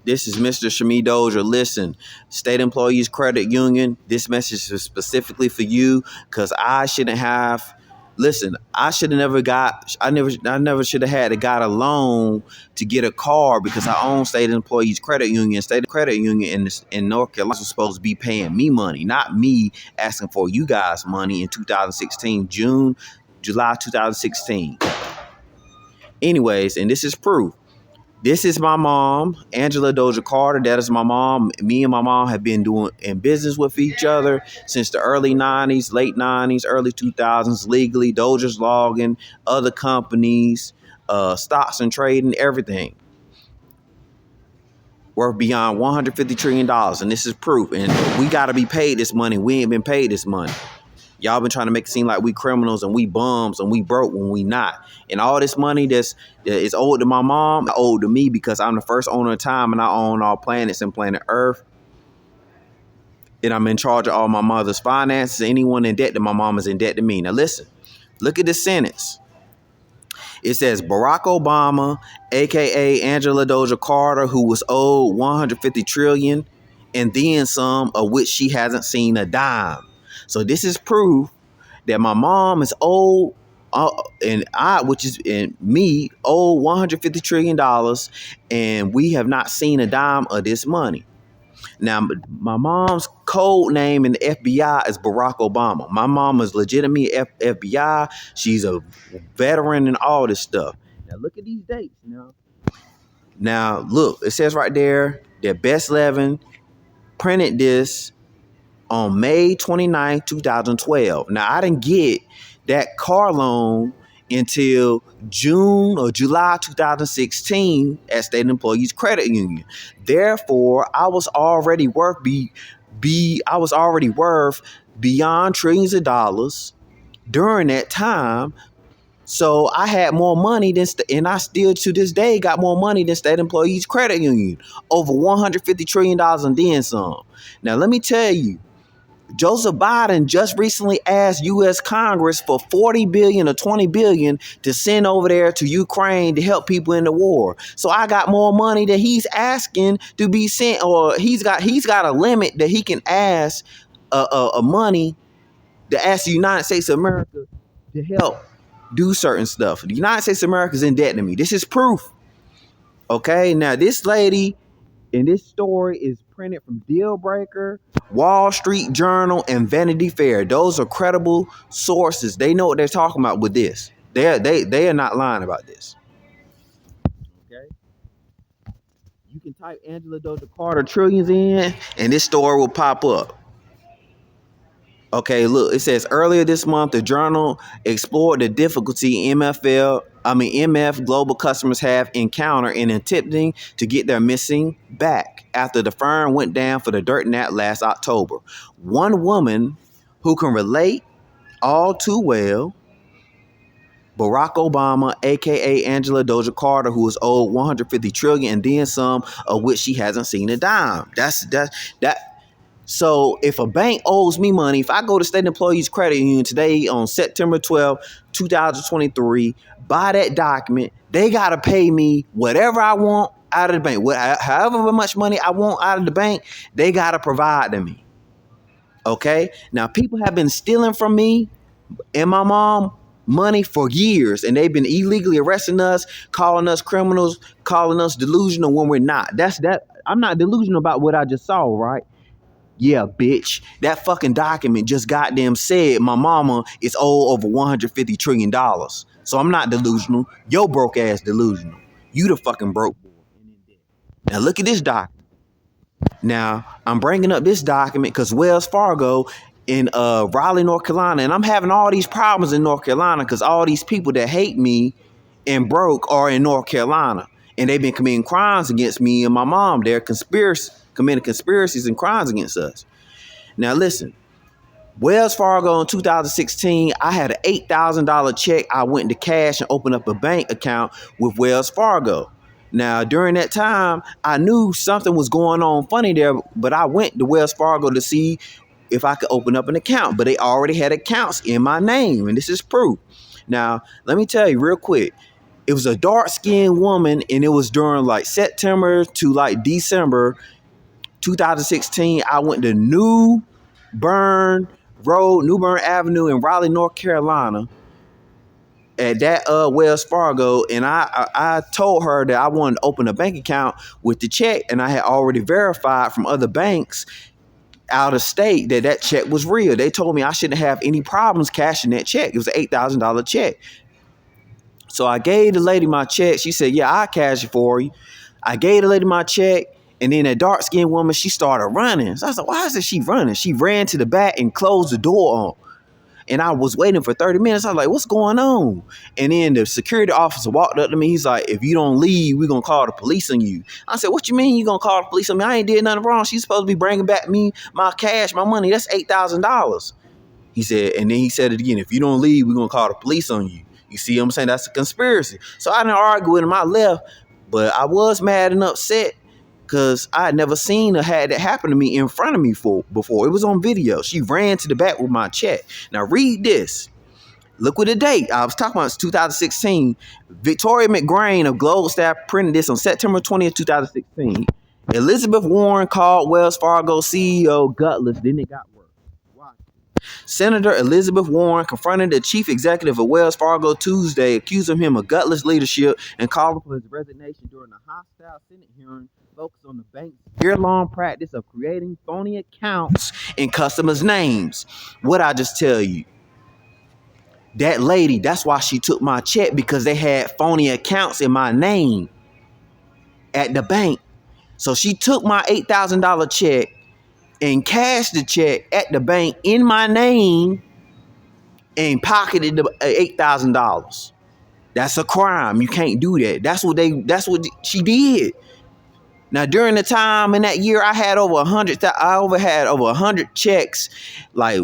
This is Mr. Shamee Delusional. Listen, State Employees Credit Union, this message is specifically for you because I shouldn't have. Listen, I never should have had to got a loan to get a car because I own State Employees Credit Union. State Credit Union in North Carolina was supposed to be paying me money, not me asking for you guys money in 2016, July 2016. Anyways, and this is proof. This is my mom, Angela Doja Carter. That is my mom. Me and my mom have been doing in business with each other since the early 90s, late 90s, early 2000s, legally. Doja's logging, other companies, stocks and trading, everything. Worth beyond $150 trillion. And this is proof. And we got to be paid this money. We ain't been paid this money. Y'all been trying to make it seem like we criminals and we bums and we broke when we not. And all this money that is owed to my mom, owed to me because I'm the first owner of time and I own all planets and planet Earth. And I'm in charge of all my mother's finances. Anyone in debt to my mom is in debt to me. Now listen, look at this sentence. It says Barack Obama, aka Angela Doja Carter, who was owed $150 trillion and then some, of which she hasn't seen a dime. So this is proof that my mom is owed, and me, owe $150 trillion, and we have not seen a dime of this money. Now, my mom's code name in the FBI is Barack Obama. My mom is legitimate FBI. She's a veteran and all this stuff. Now, look at these dates. Now, look, it says right there that Best Levin printed this on May 29, 2012. Now, I didn't get that car loan until June or July 2016 at State Employees Credit Union. Therefore, I was already worth beyond trillions of dollars during that time. So I had more money and I still to this day got more money than State Employees Credit Union, over $150 trillion and then some. Now, let me tell you, Joseph Biden just recently asked U.S. Congress for $40 billion or $20 billion to send over there to Ukraine to help people in the war. So I got more money than he's asking to be sent, or he's got a limit that he can ask money to ask the United States of America to help do certain stuff. The United States of America is in debt to me. This is proof. Okay, now this lady in this story is printed from Deal Breaker, Wall Street Journal, and Vanity Fair. Those are credible sources. They know what they're talking about with this. They are not lying about this. Okay. You can type Angela Doja Carter trillions in, and this story will pop up. Okay, look, it says earlier this month, the journal explored the difficulty MF global customers have encountered in attempting to get their missing back after the firm went down for the dirt nap last October. One woman who can relate all too well, Barack Obama, aka Angela Doja Carter, who is owed $150 trillion and then some, of which she hasn't seen a dime. So if a bank owes me money, if I go to State Employees Credit Union today on September 12, 2023, buy that document, they got to pay me whatever I want out of the bank. However much money I want out of the bank, they got to provide to me. Okay? Now, people have been stealing from me and my mom money for years, and they've been illegally arresting us, calling us criminals, calling us delusional when we're not. I'm not delusional about what I just saw, right? Yeah, bitch. That fucking document just goddamn said my mama is owed over $150 trillion. So I'm not delusional. Yo broke ass delusional. You the fucking broke boy. Now look at this document. Now, I'm bringing up this document because Wells Fargo in Raleigh, North Carolina, and I'm having all these problems in North Carolina because all these people that hate me and broke are in North Carolina. And they've been committing crimes against me and my mom. They're committing conspiracies and crimes against us. Now listen, Wells Fargo in 2016, I had an $8,000 check. I went into cash and opened up a bank account with Wells Fargo. Now, during that time, I knew something was going on funny there, but I went to Wells Fargo to see if I could open up an account, but they already had accounts in my name, and this is proof. Now, let me tell you real quick. It was a dark-skinned woman, and it was during like September to like December 2016. I went to New Bern Avenue in Raleigh, North Carolina, at that Wells Fargo, and I told her that I wanted to open a bank account with the check, and I had already verified from other banks out of state that that check was real. They told me I shouldn't have any problems cashing that check. It was an $8,000 check. So I gave the lady my check. She said, yeah, I'll cash it for you. I gave the lady my check, and then that dark-skinned woman, she started running. So I was like, why is she running? She ran to the back and closed the door on. And I was waiting for 30 minutes. I was like, what's going on? And then the security officer walked up to me. He's like, if you don't leave, we're going to call the police on you. I said, what you mean you going to call the police on me? I ain't did nothing wrong. She's supposed to be bringing back me my cash, my money. That's $8,000. He said, and then he said it again, if you don't leave, we're going to call the police on you. You see what I'm saying? That's a conspiracy. So I didn't argue with him. I left, but I was mad and upset because I had never seen or had that happen to me in front of me before. It was on video. She ran to the back with my check. Now read this. Look what the date. I was talking about it's 2016. Victoria McGrain of Global Staff printed this on September 20th, 2016. Elizabeth Warren called Wells Fargo CEO gutless. Then it got worse. Watch. Senator Elizabeth Warren confronted the chief executive of Wells Fargo Tuesday, accusing him of gutless leadership and calling for his resignation during a hostile Senate hearing focused on the bank's year-long practice of creating phony accounts in customers' names. What I just tell you? That lady, that's why she took my check, because they had phony accounts in my name at the bank. So she took my $8,000 check and cashed the check at the bank in my name and pocketed the $8,000. That's a crime. You can't do that. That's what she did. Now, during the time in that year, I had over 100. I had over 100 checks, like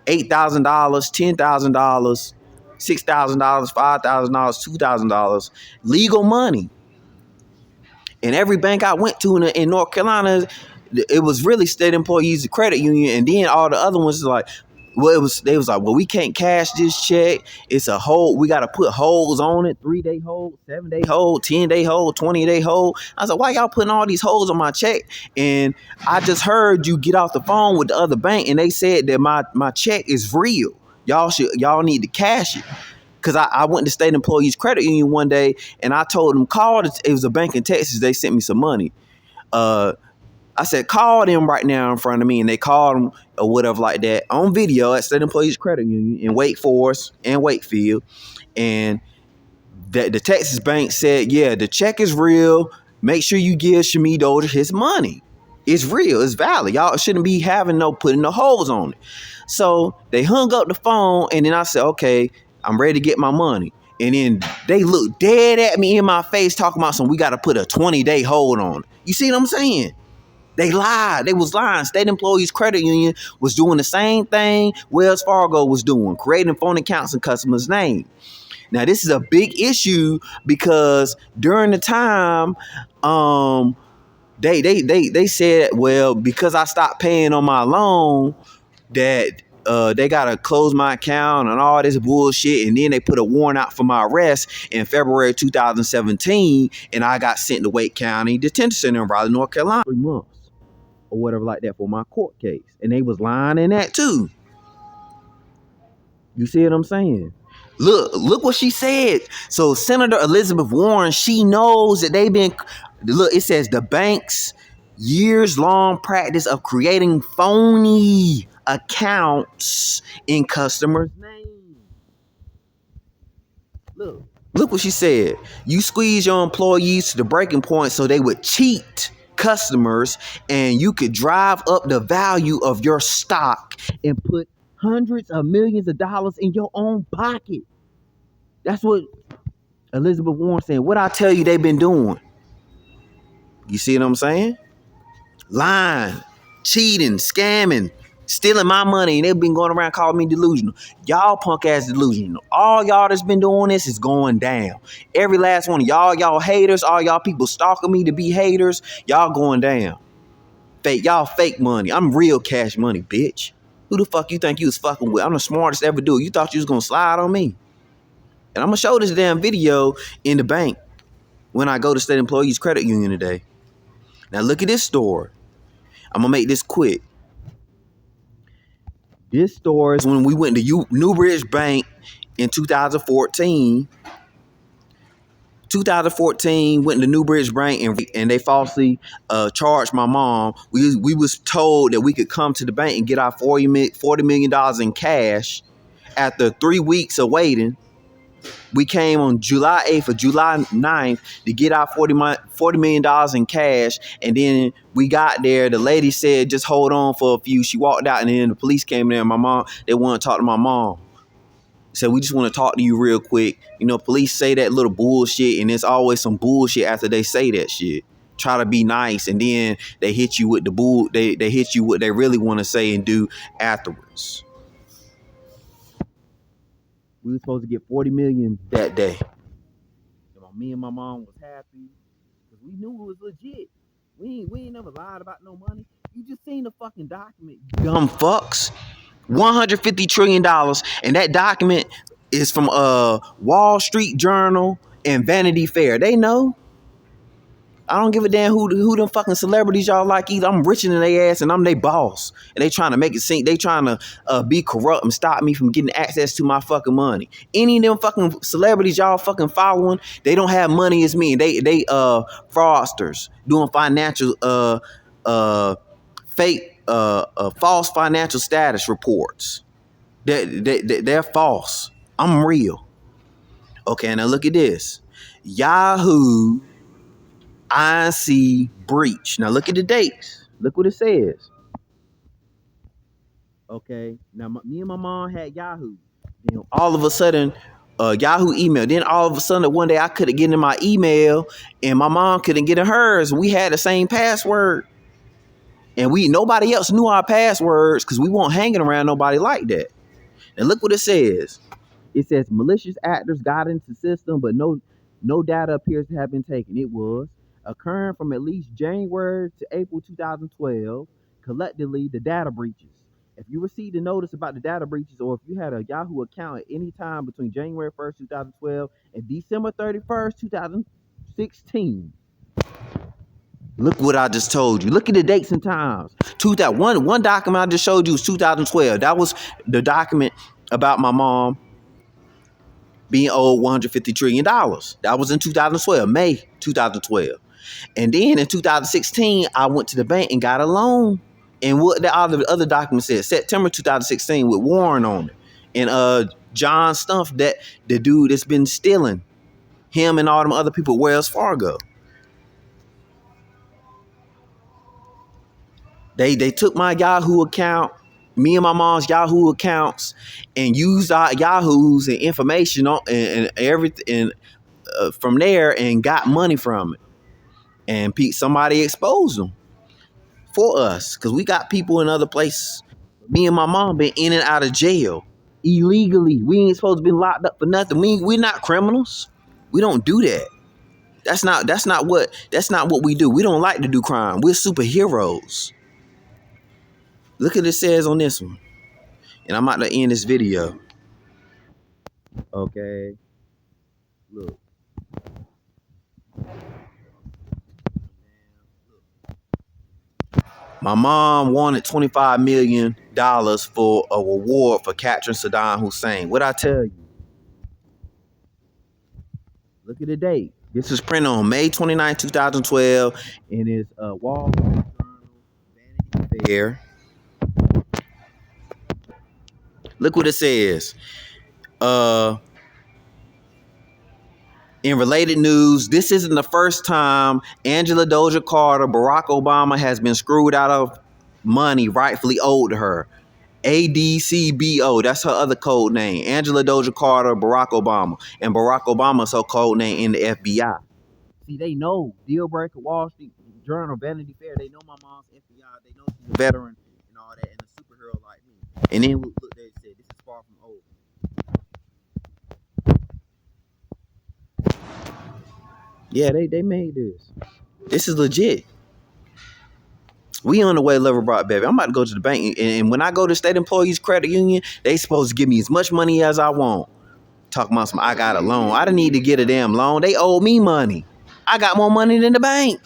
$8,000, $10,000, $6,000, $5,000, $2,000, legal money. And every bank I went to in North Carolina, it was really state employees, credit union, and then all the other ones like, well, they was like, well, we can't cash this check. It's a hold. We got to put holds on it. 3-day hold, 7-day hold, 10-day hold, 20-day hold. I was like, why y'all putting all these holds on my check? And I just heard you get off the phone with the other bank, and they said that my check is real. Y'all need to cash it. Because I went to State Employees Credit Union one day, and I told them, it was a bank in Texas. They sent me some money. I said, call them right now in front of me. And they called them or whatever like that on video at State Employees Credit Union in Wake Forest and Wakefield. And the Texas bank said, yeah, the check is real. Make sure you give Shamee Delusional his money. It's real. It's valid. Y'all shouldn't be putting the holes on it. So they hung up the phone, and then I said, okay, I'm ready to get my money. And then they looked dead at me in my face talking about we got to put a 20-day hold on it. You see what I'm saying? They lied. They was lying. State Employees Credit Union was doing the same thing Wells Fargo was doing, creating phony accounts in customers' name. Now, this is a big issue because during the time, they said, well, because I stopped paying on my loan, that they gotta close my account and all this bullshit, and then they put a warrant out for my arrest in February 2017, and I got sent to Wake County Detention Center in Raleigh, North Carolina, 3 months or whatever like that for my court case, and they was lying in that too. You see what I'm saying? Look what she said. So Senator Elizabeth Warren, she knows that they've been. Look, it says the bank's years-long practice of creating phony accounts in customers' names. Look what she said. You squeeze your employees to the breaking point so they would cheat customers, and you could drive up the value of your stock and put hundreds of millions of dollars in your own pocket. That's what Elizabeth Warren saying. What I tell you they've been doing. You see what I'm saying? Lying, cheating, scamming, stealing my money, and they've been going around calling me delusional. Y'all punk ass delusional. All y'all that's been doing this is going down. Every last one of y'all haters, all y'all people stalking me to be haters, y'all going down. Y'all fake money. I'm real cash money, bitch. Who the fuck you think you was fucking with? I'm the smartest ever dude. You thought you was gonna slide on me? And I'm gonna show this damn video in the bank when I go to State Employees Credit Union today. Now look at this story. I'm gonna make this quick. This story is when we went to Newbridge Bank in 2014. 2014, went to Newbridge Bank and they falsely charged my mom. We was told that we could come to the bank and get our $40 million in cash. After 3 weeks of waiting, we came on July 8th or July 9th to get our $40 million in cash. And then we got there. The lady said, just hold on for a few. She walked out and then the police came there. And my mom, they want to talk to my mom. So we just want to talk to you real quick. You know, police say that little bullshit, and there's always some bullshit after they say that shit. Try to be nice, and then they hit you with the bull. They hit you what they really want to say and do afterwards. We were supposed to get 40 million that day. Me and my mom was happy because we knew it was legit. We ain't never lied about no money. You just seen the fucking document, dumb fucks. $150 trillion, and that document is from Wall Street Journal and Vanity Fair. They know. I don't give a damn who them fucking celebrities y'all like either. I'm richer than they ass and I'm they boss. And they trying to make it seem, they trying to be corrupt and stop me from getting access to my fucking money. Any of them fucking celebrities y'all fucking following, they don't have money as me. They fraudsters doing financial fake false financial status reports. They're false. I'm real. Okay, now look at this. Yahoo INC breach. Now look at the dates. Look what it says. Okay, now me and my mom had Yahoo. Then all of a sudden, Yahoo email. Then all of a sudden, one day I couldn't get in my email, and my mom couldn't get in hers. We had the same password. And nobody else knew our passwords because we weren't hanging around nobody like that. And look what it says. It says malicious actors got into the system, but no data appears to have been taken. It was occurring from at least January to April 2012. Collectively, the data breaches. If you received a notice about the data breaches, or if you had a Yahoo account at any time between January 1st, 2012 and December 31st, 2016, look what I just told you. Look at the dates and times. One document I just showed you was 2012. That was the document about my mom being owed $150 trillion. That was in 2012, May 2012. And then in 2016, I went to the bank and got a loan. And what the other document said, September 2016 with Warren on it. And John Stumpf, that the dude that's been stealing, him and all them other people, Wells Fargo. They took my Yahoo account, me and my mom's Yahoo accounts, and used our Yahoos and information on and everything from there and got money from it. And somebody exposed them for us because we got people in other places. Me and my mom been in and out of jail illegally. We ain't supposed to be locked up for nothing. We're not criminals. We don't do that. That's not what we do. We don't like to do crime. We're superheroes. Look at it says on this one. And I'm about to end this video. Okay. Look. My mom wanted $25 million for a reward for capturing Saddam Hussein. What'd I tell you? Look at the date. This was printed on May 29, 2012. And it's Wall Street Journal, Vanity Fair. Look what it says. In related news, this isn't the first time Angela Doja Carter, Barack Obama has been screwed out of money rightfully owed to her. ADCBO, that's her other code name. Angela Doja Carter, Barack Obama. And Barack Obama's her code name in the FBI. See, they know. Deal Breaker, Wall Street Journal, Vanity Fair, they know my mom's FBI. They know she's a veteran and all that, and a superhero like me. And then look, they said, this is far from over. Yeah, they made this. This is legit. We on the way, Lover Brought baby. I'm about to go to the bank, and when I go to State Employees Credit Union, they supposed to give me as much money as I want. Talking about some, I got a loan. I didn't need to get a damn loan. They owe me money. I got more money than the bank.